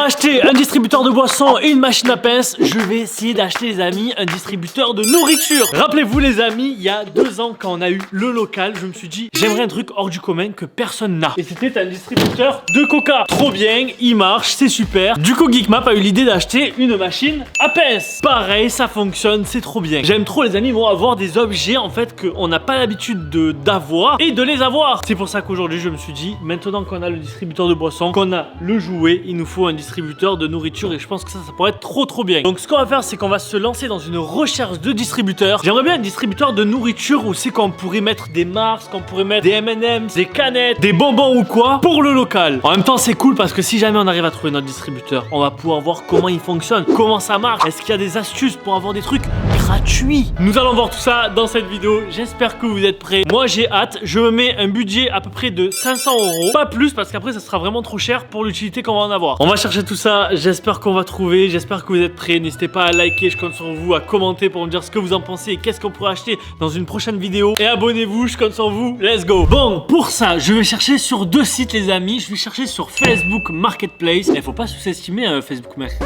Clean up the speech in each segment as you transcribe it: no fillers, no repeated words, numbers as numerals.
acheté un distributeur de boissons et une machine à pince. Je vais essayer d'acheter, les amis, un distributeur de nourriture. Rappelez-vous, les amis, il y a 2 ans, quand on a eu le local, je me suis dit, j'aimerais un truc hors du commun que personne n'a. Et c'était un distributeur de coca. Trop bien, il marche, c'est super. Du coup, Geekmap a eu l'idée d'acheter une machine à pince. Pareil, ça fonctionne, c'est trop bien. J'aime trop, les amis, avoir des objets, en fait, qu'on n'a pas l'habitude d'avoir et de les avoir. C'est pour ça qu'aujourd'hui, je me suis dit, maintenant qu'on a le distributeur de boissons, qu'on a le jouet, il nous faut un distributeur de nourriture et je pense que ça pourrait être trop bien. Donc ce qu'on va faire, c'est qu'on va se lancer dans une recherche de distributeurs. J'aimerais bien un distributeur de nourriture où c'est qu'on pourrait mettre des Mars, qu'on pourrait mettre des M&M's, des canettes, des bonbons ou quoi pour le local. En même temps, c'est cool parce que si jamais on arrive à trouver notre distributeur, on va pouvoir voir comment il fonctionne, comment ça marche. Est-ce qu'il y a des astuces pour avoir des trucs gratuits? Nous allons voir tout ça dans cette vidéo. J'espère que vous êtes prêts. Moi, j'ai hâte. Je me mets un budget à peu près de 500 €. Pas plus parce qu'après, ça sera vraiment trop cher pour l'utilité qu'on va en avoir. On va chercher tout ça. J'espère qu'on va trouver. J'espère que vous êtes prêts. N'hésitez pas à liker. Je compte sur vous, à commenter pour me dire ce que vous en pensez et qu'est-ce qu'on pourrait acheter dans une prochaine vidéo. Et abonnez-vous. Je compte sur vous. Let's go. Bon, pour ça, je vais chercher sur 2 sites, les amis. Je vais chercher sur Facebook Marketplace. Il faut pas sous-estimer Facebook Marketplace.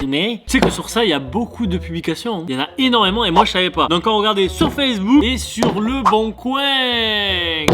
Tu sais que sur ça, il y a beaucoup de publications. Il y en a énormément et moi, je savais pas. Donc, on va regarder sur Facebook et sur Le Bon Coin.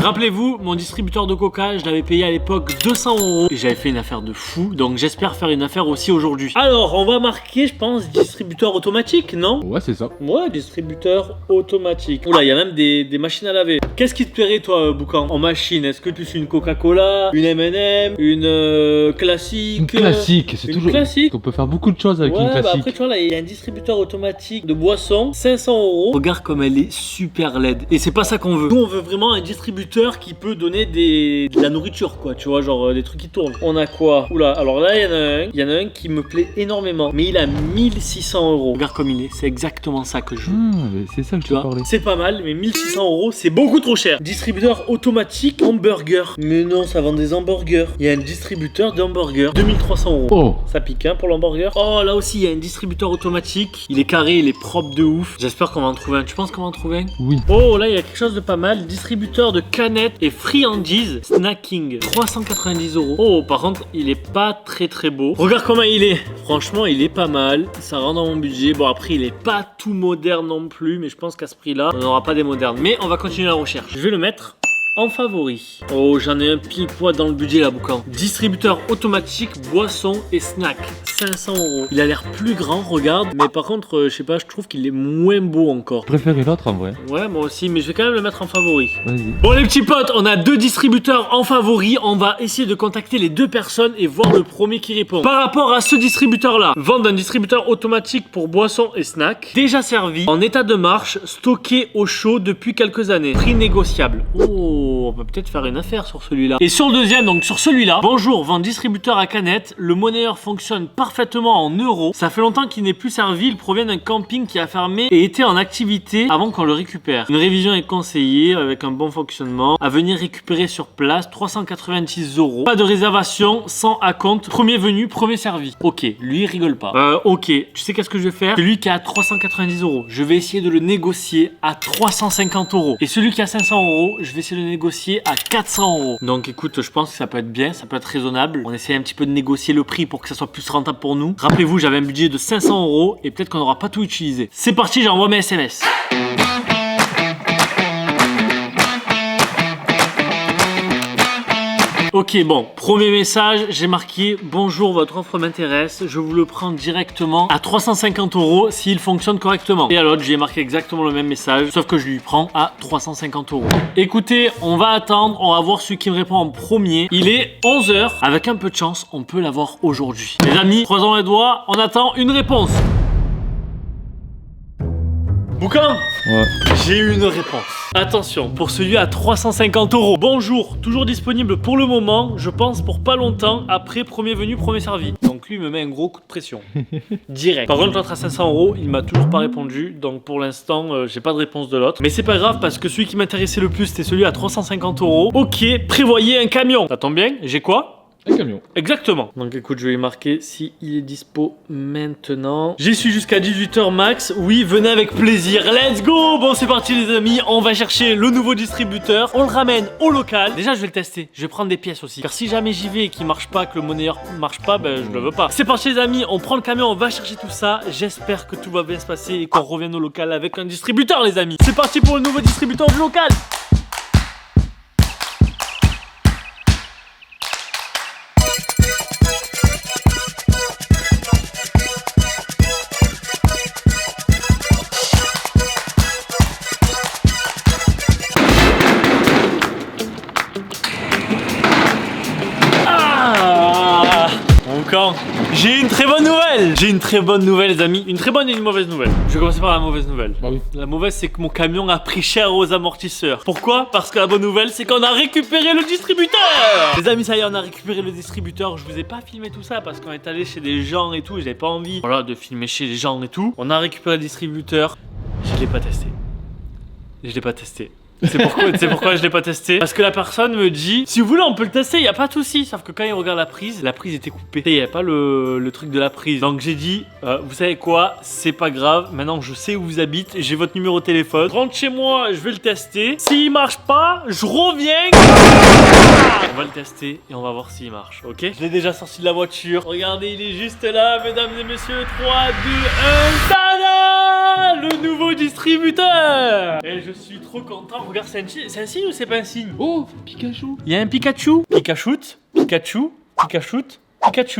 Rappelez-vous, mon distributeur de coca, je l'avais payé à l'époque 200 € et j'avais fait une affaire de fou. Donc, j'espère faire une affaire aussi aujourd'hui. Alors, on va marquer, je pense, distributeur automatique, non? Ouais, c'est ça. Ouais, distributeur automatique. Oula, il y a même des machines à laver. Qu'est-ce qui te plairait, toi, Boucan, en machine? Est-ce que tu suis une Coca-Cola, une M&M, une classique? Une classique, c'est toujours classique. On peut faire beaucoup de choses avec une classique. Bah après, tu vois, là, il y a un distributeur automatique de boissons, 500 €. Regarde comme elle est super laide. Et c'est pas ça qu'on veut. Nous, on veut vraiment un distributeur qui peut donner de la nourriture, quoi. Tu vois, genre des trucs qui tournent. On a quoi? Oula, alors là, il y en a un. Il y en a un qui me plaît énormément. Mais il a 1600 €. Regarde comme il est. C'est exactement ça que je veux. C'est ça que tu parlais. C'est pas mal, mais 1600 €, c'est beaucoup trop cher. Distributeur automatique hamburger. Mais non, ça vend des hamburgers. Il y a un distributeur d'hamburgers. 2300 €. Oh, Ça pique, hein, pour l'hamburger. Oh, là aussi, il y a un distributeur automatique. Il est carré, il est propre de ouf. J'espère qu'on va en trouver un. Tu penses qu'on va en trouver un? oui. Oh, là, il y a quelque chose de pas mal. Distributeur de canettes et friandises snacking. 390 €. Oh, par contre, il est pas très beau. Regarde comment il est. Franchement, il est pas mal. Ça rentre dans mon budget. Bon, après, il est pas tout moderne non plus. Mais je pense qu'à ce prix-là, on n'aura pas des modernes. Mais on va continuer la recherche. Je vais le mettre en favori. Oh, j'en ai un pile poids dans le budget là, Boucan. Distributeur automatique, boissons et snacks. 500 €. Il a l'air plus grand, regarde. Mais par contre, je sais pas, je trouve qu'il est moins beau encore. Je préférais l'autre en vrai. Ouais, moi aussi, mais je vais quand même le mettre en favori. Vas-y. Bon, les petits potes, on a 2 distributeurs en favori. On va essayer de contacter les 2 personnes et voir le premier qui répond. Par rapport à ce distributeur-là, vente d'un distributeur automatique pour boissons et snacks. Déjà servi, en état de marche, stocké au chaud depuis quelques années. Prix négociable. Oh, on peut peut-être faire une affaire sur celui-là. Et sur le deuxième, donc sur celui-là, bonjour, vente distributeur à canettes. Le monnayeur fonctionne parfaitement en euros. Ça fait longtemps qu'il n'est plus servi. Il provient d'un camping qui a fermé et était en activité avant qu'on le récupère. Une révision est conseillée avec un bon fonctionnement. À venir récupérer sur place, 386 €. Pas de réservation, sans acompte. Premier venu, premier servi. Ok, lui il rigole pas. Ok, tu sais qu'est-ce que je vais faire? Celui qui a 390 €, je vais essayer de le négocier à 350 €. Et celui qui a 500 €, je vais essayer de le négocier à 400 €. Donc écoute, je pense que ça peut être bien, ça peut être raisonnable. On essaie un petit peu de négocier le prix pour que ça soit plus rentable pour nous. Rappelez-vous, j'avais un budget de 500 € et peut-être qu'on n'aura pas tout utilisé. C'est parti, j'envoie mes SMS. Ok, bon, premier message, j'ai marqué « Bonjour, votre offre m'intéresse, je vous le prends directement à 350 € s'il fonctionne correctement. » Et à l'autre, j'ai marqué exactement le même message, sauf que je lui prends à 350 €. Écoutez, on va attendre, on va voir celui qui me répond en premier. Il est 11 h, avec un peu de chance, on peut l'avoir aujourd'hui. Les amis, croisons les doigts, on attend une réponse. Boucan, Ouais. j'ai eu une réponse. Attention, pour celui à 350 €. Bonjour, toujours disponible pour le moment, je pense pour pas longtemps, après premier venu, premier servi. Donc lui, il me met un gros coup de pression. Direct. Par contre, l'autre à 500 €, il m'a toujours pas répondu. Donc pour l'instant, j'ai pas de réponse de l'autre. Mais c'est pas grave parce que celui qui m'intéressait le plus, c'était celui à 350 €. Ok, prévoyez un camion. Ça tombe bien, j'ai quoi? Un camion. Exactement. Donc écoute, je vais lui marquer si il est dispo maintenant. J'y suis jusqu'à 18h max. Oui, venez avec plaisir. Let's go. Bon, c'est parti les amis. On va chercher le nouveau distributeur. On le ramène au local. Déjà, je vais le tester. Je vais prendre des pièces aussi. Car si jamais j'y vais et qu'il marche pas, que le monnayeur marche pas, ben je le veux pas. C'est parti les amis. On prend le camion, on va chercher tout ça. J'espère que tout va bien se passer et qu'on revienne au local avec un distributeur les amis. C'est parti pour le nouveau distributeur du local. J'ai une très bonne nouvelle. J'ai une très bonne nouvelle les amis. Une très bonne et une mauvaise nouvelle. Je vais commencer par la mauvaise nouvelle. Bah oui. La mauvaise c'est que mon camion a pris cher aux amortisseurs. Pourquoi? Parce que la bonne nouvelle c'est qu'on a récupéré le distributeur. Les amis ça y est on a récupéré le distributeur. Je vous ai pas filmé tout ça parce qu'on est allé chez des gens et tout. J'avais pas envie de filmer chez les gens et tout. On a récupéré le distributeur. Je l'ai pas testé. Je l'ai pas testé. C'est pourquoi je l'ai pas testé. Parce que la personne me dit si vous voulez on peut le tester, il y a pas de souci. Sauf que quand il regarde la prise était coupée. Il y avait pas le truc de la prise. Donc j'ai dit vous savez quoi, c'est pas grave. Maintenant je sais où vous habitez, j'ai votre numéro de téléphone. Je rentre chez moi, je vais le tester. S'il marche pas, je reviens. On va le tester et on va voir s'il marche, ok? Je l'ai déjà sorti de la voiture. Regardez, il est juste là, mesdames et messieurs. 3, 2, 1, tada! Le nouveau distributeur. Et je suis trop content. Regarde, c'est un signe ou c'est pas un signe? Oh, Pikachu. Il y a un Pikachu. Pikachu.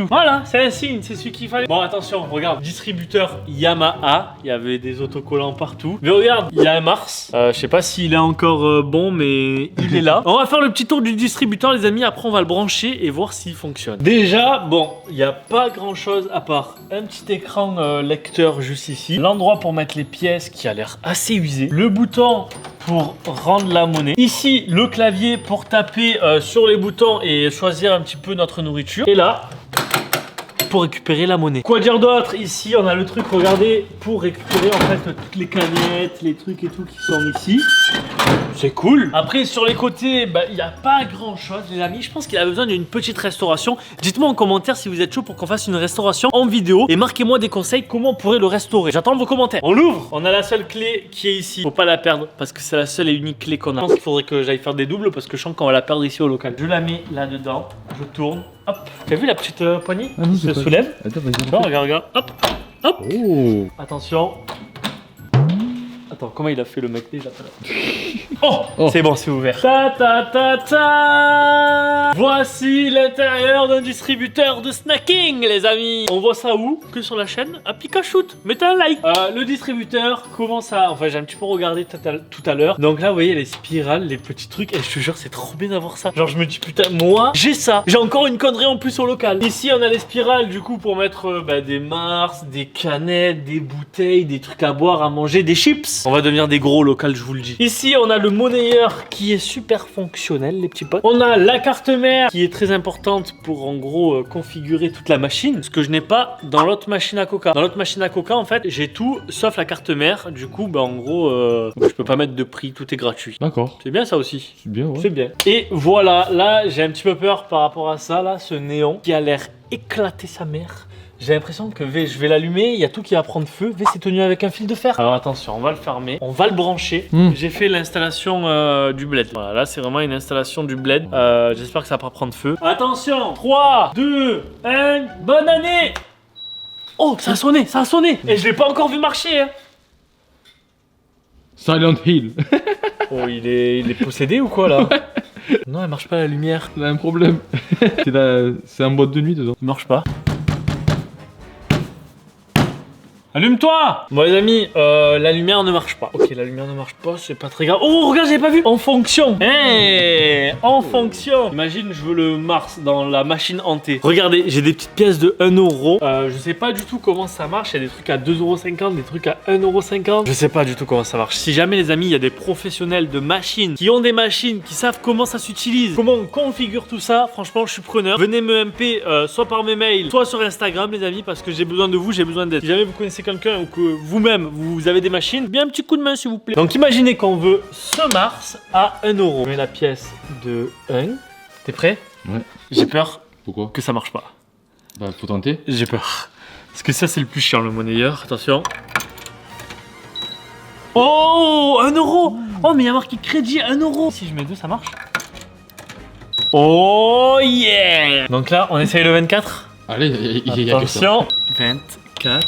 Voilà, c'est un signe, c'est celui qu'il fallait. Bon, attention, regarde, distributeur Yamaha. Il y avait des autocollants partout. Mais regarde, il y a un Mars. Je sais pas s'il est encore bon, mais il est là. On va faire le petit tour du distributeur, les amis. Après, on va le brancher et voir s'il fonctionne. Déjà, bon, il n'y a pas grand chose à part un petit écran lecteur juste ici. L'endroit pour mettre les pièces qui a l'air assez usé. Le bouton pour rendre la monnaie. Ici, le clavier pour taper sur les boutons et choisir un petit peu notre nourriture. Et là, pour récupérer la monnaie. Quoi dire d'autre? Ici, on a le truc, regardez, pour récupérer en fait toutes les canettes, les trucs et tout qui sont ici. C'est cool. Après, sur les côtés, il n'y a pas grand chose, les amis. Je pense qu'il a besoin d'une petite restauration. Dites-moi en commentaire si vous êtes chaud pour qu'on fasse une restauration en vidéo. Et marquez-moi des conseils comment on pourrait le restaurer. J'attends vos commentaires. On l'ouvre. On a la seule clé qui est ici. Faut pas la perdre parce que c'est la seule et unique clé qu'on a. Je pense qu'il faudrait que j'aille faire des doubles parce que je sens qu'on va la perdre ici au local. Je la mets là-dedans. Je tourne. Hop. T'as vu la petite poignée qui se soulève? Attends, vas-y. Bon, regarde. Hop. Hop. Oh. Attention. Attends, comment il a fait le mec déjà? Oh, c'est bon, c'est ouvert. Voici l'intérieur d'un distributeur de snacking, les amis. On voit ça où? Que sur la chaîne à Pikachu. Mettez un like. Le distributeur commence à... Enfin, j'ai un petit peu regardé tout à l'heure. Donc là, vous voyez les spirales, les petits trucs. Et je te jure, c'est trop bien d'avoir ça. Genre, je me dis, putain, moi, j'ai ça. J'ai encore une connerie en plus au local. Ici, on a les spirales, du coup, pour mettre des Mars, des canettes, des bouteilles, des trucs à boire, à manger, des chips. On va devenir des gros au local, je vous le dis. Ici, on a le monnayeur qui est super fonctionnel, les petits potes. On a la carte mère qui est très importante pour en gros configurer toute la machine. Ce que je n'ai pas dans l'autre machine à coca. Dans l'autre machine à coca, en fait, j'ai tout sauf la carte mère. Du coup, en gros, je peux pas mettre de prix, tout est gratuit. D'accord. C'est bien ça aussi. C'est bien, ouais. C'est bien. Et voilà, là, j'ai un petit peu peur par rapport à ça, là, ce néon qui a l'air éclaté sa mère. J'ai l'impression que je vais l'allumer, il y a tout qui va prendre feu. C'est tenu avec un fil de fer. Alors attention, on va le fermer, on va le brancher. J'ai fait l'installation du bled. Voilà, là c'est vraiment une installation du bled. J'espère que ça va pas prendre feu. Attention, 3, 2, 1, bonne année. Oh, ça a sonné, ça a sonné. Et je l'ai pas encore vu marcher. Hein. Silent Hill. Oh, il est possédé ou quoi là? Non, elle marche pas la lumière. Il a un problème. C'est un boîte de nuit dedans. Il marche pas. Allume-toi! Bon les amis, la lumière ne marche pas. Ok, la lumière ne marche pas, c'est pas très grave. Oh, regarde, j'avais pas vu! En fonction! Hey! En fonction! Imagine, je veux le Mars dans la machine hantée. Regardez, j'ai des petites pièces de 1 euro. Je sais pas du tout comment ça marche. Il y a des trucs à 2,50 €, des trucs à 1,50 €. Je sais pas du tout comment ça marche. Si jamais les amis, il y a des professionnels de machines qui ont des machines, qui savent comment ça s'utilise, comment on configure tout ça, franchement, je suis preneur. Venez me MP soit par mes mails, soit sur Instagram les amis, parce que j'ai besoin de vous, j'ai besoin d'aide. Si jamais vous connaissez quelqu'un ou que vous-même vous avez des machines, bien un petit coup de main s'il vous plaît. Donc imaginez qu'on veut ce Mars à 1 €. Je mets la pièce de 1. T'es prêt? Ouais. J'ai peur Pourquoi? que ça marche pas. Bah, faut tenter. J'ai peur. Parce que ça, c'est le plus chiant, le monnayeur. Attention. Oh, 1 euro. Oh, mais il y a marqué crédit 1 euro. Si je mets 2, ça marche. Oh, yeah. Donc là, on essaye le 24. Allez, il y a que ça. Attention. 24.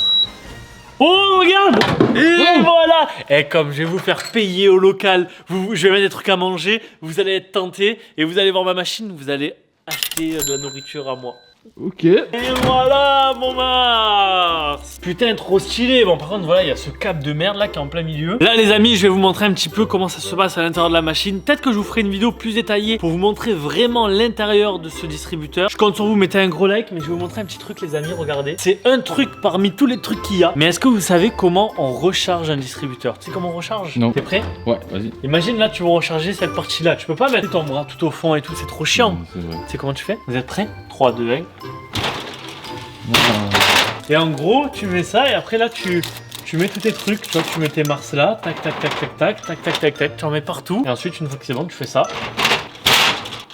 Oh, regarde. Et voilà. Et comme je vais vous faire payer au local, je vais mettre des trucs à manger, vous allez être tentés et vous allez voir ma machine, vous allez acheter de la nourriture à moi. Ok. Et voilà mon Mars. Putain, trop stylé. Bon, par contre, voilà, il y a ce câble de merde là qui est en plein milieu. Là, les amis, je vais vous montrer un petit peu comment ça se passe à l'intérieur de la machine. Peut-être que je vous ferai une vidéo plus détaillée pour vous montrer vraiment l'intérieur de ce distributeur. Je compte sur vous, mettez un gros like, mais je vais vous montrer un petit truc, les amis. Regardez, c'est un truc parmi tous les trucs qu'il y a. Mais est-ce que vous savez comment on recharge un distributeur? Tu sais comment on recharge? Non. T'es prêt? Ouais, vas-y. Imagine là, tu veux recharger cette partie-là. Tu peux pas mettre ton bras tout au fond et tout, c'est trop chiant. C'est vrai. Tu sais comment tu fais? Vous êtes prêts? 3, 2, 1. Ah. Et en gros, tu mets ça et après là, tu mets tous tes trucs. Tu vois, tu mets tes Mars là, tac, tac, tac, tac, tac, tac, tac, tac, tac, tu en mets partout. Et ensuite, une fois que c'est bon, tu fais ça.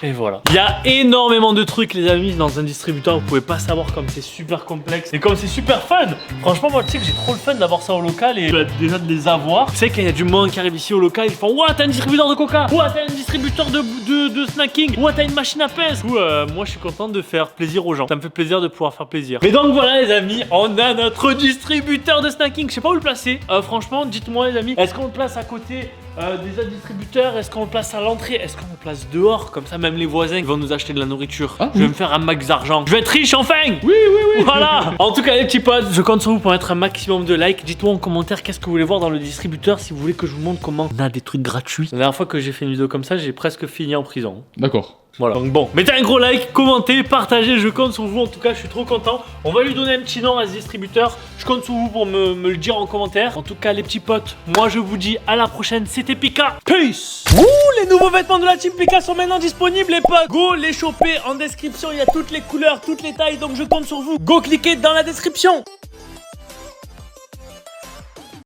Et voilà. Il y a énormément de trucs, les amis, dans un distributeur. Vous pouvez pas savoir comme c'est super complexe et comme c'est super fun. Franchement, moi, tu sais que j'ai trop le fun d'avoir ça au local et déjà de les avoir. Tu sais qu'il y a du monde qui arrive ici au local, ils font ouah, t'as un distributeur de coca, ouah, t'as un distributeur de snacking, ouah, t'as une machine à pince. Moi, je suis content de faire plaisir aux gens. Ça me fait plaisir de pouvoir faire plaisir. Mais donc voilà, les amis, on a notre distributeur de snacking. Je sais pas où le placer. Franchement, dites-moi, les amis, est-ce qu'on le place à côté des autres distributeurs? Est-ce qu'on le place à l'entrée? Est-ce qu'on le place dehors? Comme ça, même les voisins vont nous acheter de la nourriture. Ah, je vais me faire un max d'argent. Je vais être riche enfin. Oui. Voilà. En tout cas, les petits potes, je compte sur vous pour mettre un maximum de likes. Dites-moi en commentaire qu'est-ce que vous voulez voir dans le distributeur, si vous voulez que je vous montre comment on a des trucs gratuits. La dernière fois que j'ai fait une vidéo comme ça, j'ai presque fini en prison. D'accord. Voilà. Donc bon, mettez un gros like, commentez, partagez, je compte sur vous. En tout cas, je suis trop content. On va lui donner un petit nom à ce distributeur. Je compte sur vous pour me le dire en commentaire. En tout cas, les petits potes, moi je vous dis à la prochaine. C'était Pika. Peace. Ouh, les nouveaux vêtements de la team Pika sont maintenant disponibles, les potes. Go les choper en description. Il y a toutes les couleurs, toutes les tailles. Donc je compte sur vous. Go cliquer dans la description.